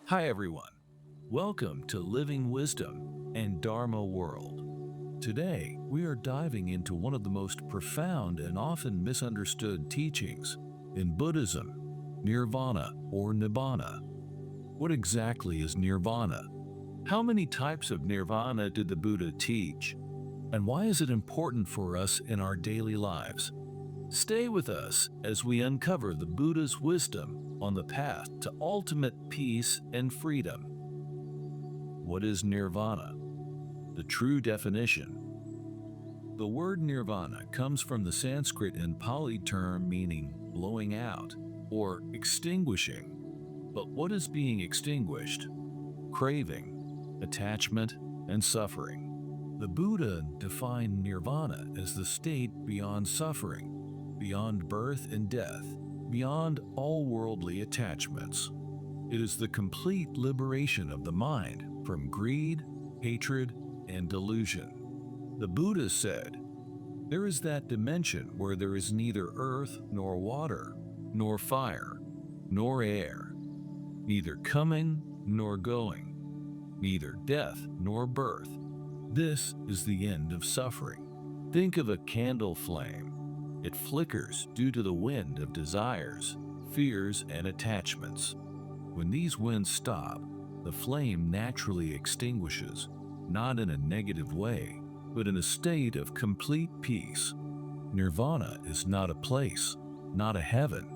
Hi everyone. Welcome to Living Wisdom and Dharma World. Today, we are diving into one of the most profound and often misunderstood teachings in Buddhism, Nirvana or Nibbana. What exactly is Nirvana? How many types of Nirvana did the Buddha teach? And why is it important for us in our daily lives? Stay with us as we uncover the Buddha's wisdom on the path to ultimate peace and freedom. What is Nirvana? The true definition. The word Nirvana comes from the Sanskrit and Pali term meaning blowing out or extinguishing. But what is being extinguished? Craving, attachment, and suffering. The Buddha defined Nirvana as the state beyond suffering, beyond birth and death, beyond all worldly attachments. It is the complete liberation of the mind from greed, hatred, and delusion. The Buddha said, "There is that dimension where there is neither earth nor water, nor fire, nor air, neither coming nor going, neither death nor birth. This is the end of suffering." Think of a candle flame. It flickers due to the wind of desires, fears, and attachments. When these winds stop, the flame naturally extinguishes, not in a negative way, but in a state of complete peace. Nirvana is not a place, not a heaven,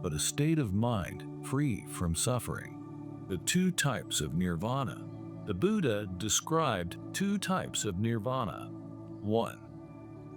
but a state of mind free from suffering. The two types of Nirvana. The Buddha described two types of Nirvana. 1.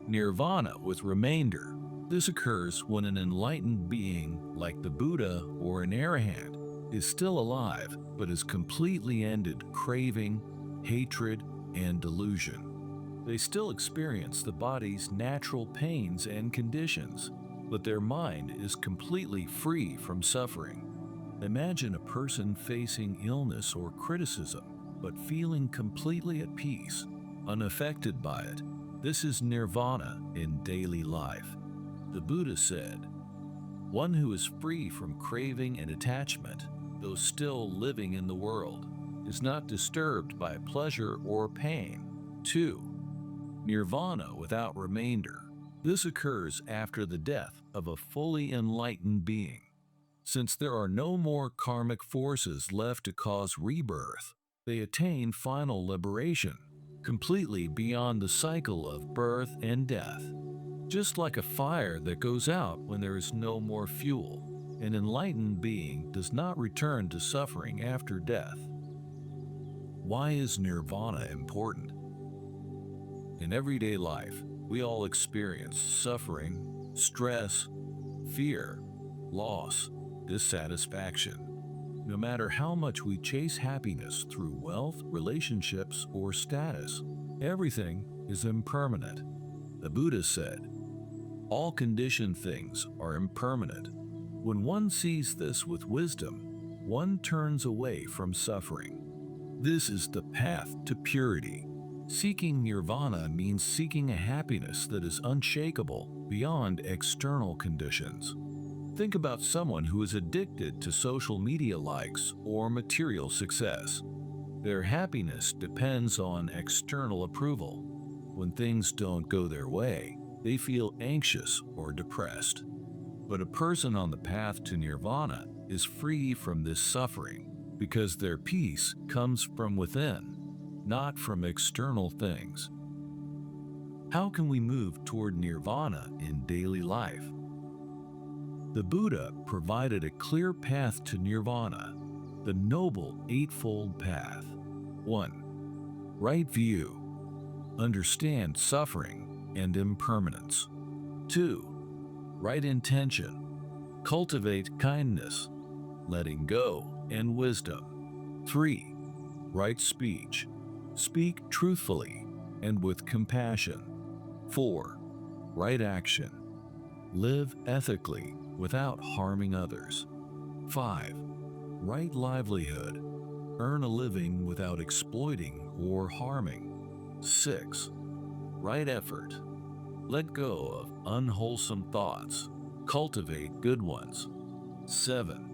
Nirvana with remainder. This occurs when an enlightened being, like the Buddha or an arahant, is still alive but has completely ended craving, hatred, and delusion. They still experience the body's natural pains and conditions, but their mind is completely free from suffering. Imagine a person facing illness or criticism, but feeling completely at peace, unaffected by it. This is nirvana in daily life. The Buddha said, "One who is free from craving and attachment, though still living in the world, is not disturbed by pleasure or pain." 2. Nirvana without remainder. This occurs after the death of a fully enlightened being. Since there are no more karmic forces left to cause rebirth, they attain final liberation, completely beyond the cycle of birth and death. Just like a fire that goes out when there is no more fuel, an enlightened being does not return to suffering after death. Why is nirvana important? In everyday life, we all experience suffering, stress, fear, loss, dissatisfaction. No matter how much we chase happiness through wealth, relationships, or status, everything is impermanent. The Buddha said, "All conditioned things are impermanent." When one sees this with wisdom, one turns away from suffering. This is the path to purity. Seeking nirvana means seeking a happiness that is unshakable beyond external conditions. Think about someone who is addicted to social media likes or material success. Their happiness depends on external approval. When things don't go their way, they feel anxious or depressed. But a person on the path to nirvana is free from this suffering because their peace comes from within, not from external things. How can we move toward nirvana in daily life? The Buddha provided a clear path to nirvana, the Noble Eightfold Path. 1. Right view. Understand suffering and impermanence. 2. Right intention. Cultivate kindness, letting go, and wisdom. 3. Right speech. Speak truthfully and with compassion. 4. Right action. Live ethically without harming others. 5. Right livelihood. Earn a living without exploiting or harming. 6. Right effort. Let go of unwholesome thoughts. Cultivate good ones. 7.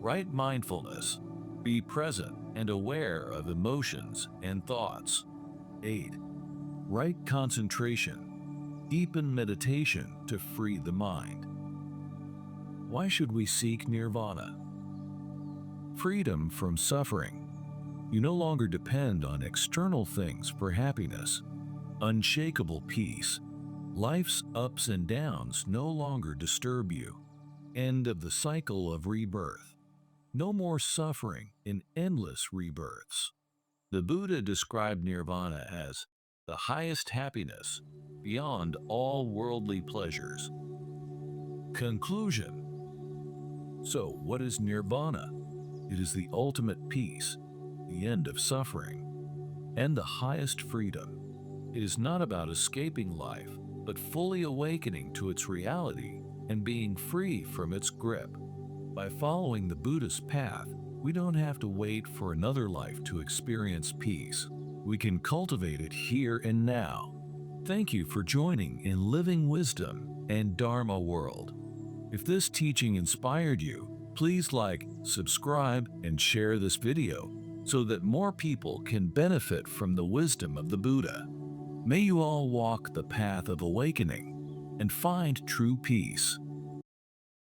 Right mindfulness. Be present and aware of emotions and thoughts. 8. Right concentration. Deepen meditation to free the mind. Why should we seek nirvana? Freedom from suffering. You no longer depend on external things for happiness. Unshakable peace. Life's ups and downs no longer disturb you. End of the cycle of rebirth. No more suffering in endless rebirths. The Buddha described nirvana as the highest happiness beyond all worldly pleasures. Conclusion. So, what is nirvana? It is the ultimate peace, the end of suffering, and the highest freedom. It is not about escaping life, but fully awakening to its reality and being free from its grip. By following the Buddhist path, we don't have to wait for another life to experience peace. We can cultivate it here and now. Thank you for joining in Living Wisdom and Dharma World. If this teaching inspired you, please like, subscribe, and share this video so that more people can benefit from the wisdom of the Buddha. May you all walk the path of awakening and find true peace.